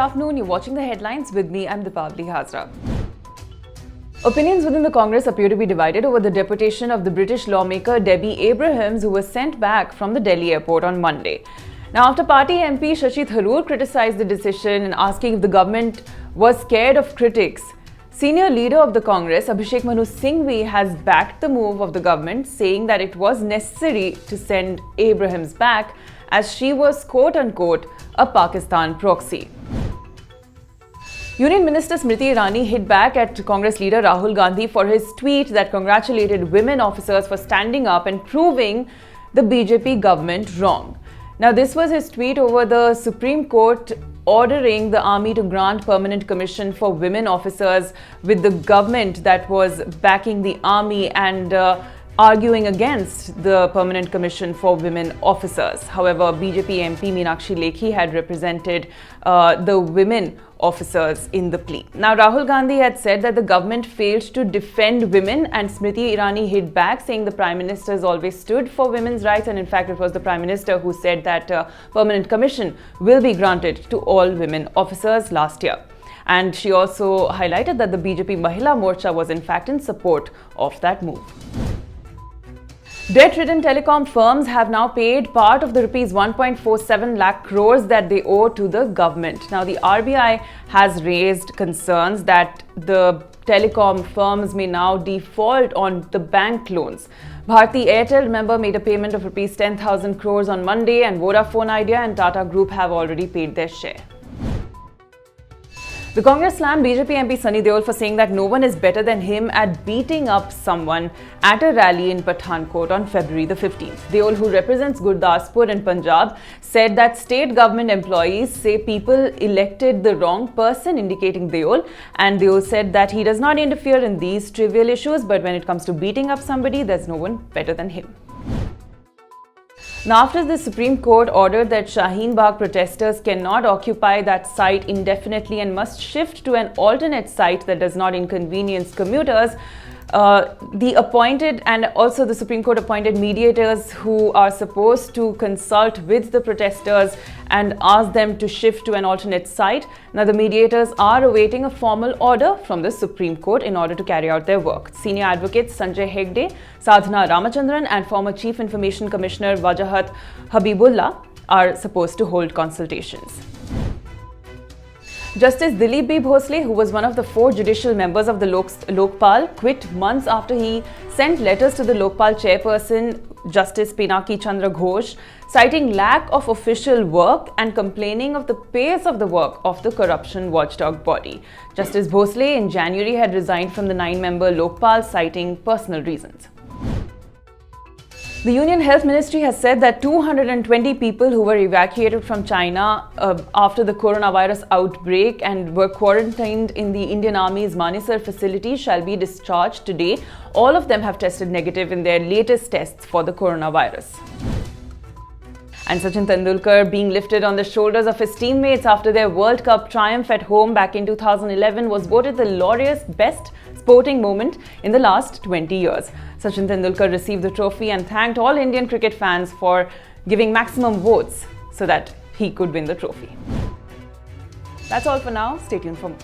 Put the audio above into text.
afternoon. You're watching the headlines with me. I'm Deepavali Hazra. Opinions within the Congress appear to be divided over the deportation of the British lawmaker Debbie Abrahams, who was sent back from the Delhi airport on Monday. Now, after party MP Shashi Tharoor criticized the decision and asking if the government was scared of critics, senior leader of the Congress, Abhishek Manu Singhvi, has backed the move of the government, saying that it was necessary to send Abrahams back as she was quote-unquote a Pakistan proxy. Union Minister Smriti Irani hit back at Congress leader Rahul Gandhi for his tweet that congratulated women officers for standing up and proving the BJP government wrong. Now, this was his tweet over the Supreme Court ordering the army to grant permanent commission for women officers, with the government that was backing the army and arguing against the permanent commission for women officers. However, BJP MP Meenakshi Lekhi had represented the women officers in the plea. Now, Rahul Gandhi had said that the government failed to defend women, and Smriti Irani hit back, saying the Prime Minister has always stood for women's rights, and in fact it was the Prime Minister who said that permanent commission will be granted to all women officers last year. And she also highlighted that the BJP Mahila Morcha was in fact in support of that move. Debt-ridden telecom firms have now paid part of the rupees 1.47 lakh crores that they owe to the government. Now, the RBI has raised concerns that the telecom firms may now default on the bank loans. Bharti Airtel, remember, made a payment of rupees 10,000 crores on Monday, and Vodafone Idea and Tata Group have already paid their share. The Congress slammed BJP MP Sunny Deol for saying that no one is better than him at beating up someone at a rally in Pathankot on February the 15th. Deol, who represents Gurdaspur in Punjab, said that state government employees say people elected the wrong person, indicating Deol. And Deol said that he does not interfere in these trivial issues, but when it comes to beating up somebody, there's no one better than him. Now, after the Supreme Court ordered that Shaheen Bagh protesters cannot occupy that site indefinitely and must shift to an alternate site that does not inconvenience commuters, the Supreme Court appointed mediators who are supposed to consult with the protesters and ask them to shift to an alternate site. Now, the mediators are awaiting a formal order from the Supreme Court in order to carry out their work. Senior advocates Sanjay Hegde, Sadhana Ramachandran and former Chief Information Commissioner Wajahat Habibullah are supposed to hold consultations. Justice Dilip B. Bhosle, who was one of the 4 judicial members of the Lokpal, quit months after he sent letters to the Lokpal chairperson, Justice Pinaki Chandra Ghosh, citing lack of official work and complaining of the pace of the work of the corruption watchdog body. Justice Bhosle in January had resigned from the 9-member Lokpal, citing personal reasons. The Union Health Ministry has said that 220 people who were evacuated from China after the coronavirus outbreak and were quarantined in the Indian Army's Manesar facility shall be discharged today. All of them have tested negative in their latest tests for the coronavirus. And Sachin Tendulkar, being lifted on the shoulders of his teammates after their World Cup triumph at home back in 2011, was voted the laureate best sporting moment in the last 20 years. Sachin Tendulkar received the trophy and thanked all Indian cricket fans for giving maximum votes so that he could win the trophy. That's all for now. Stay tuned for more.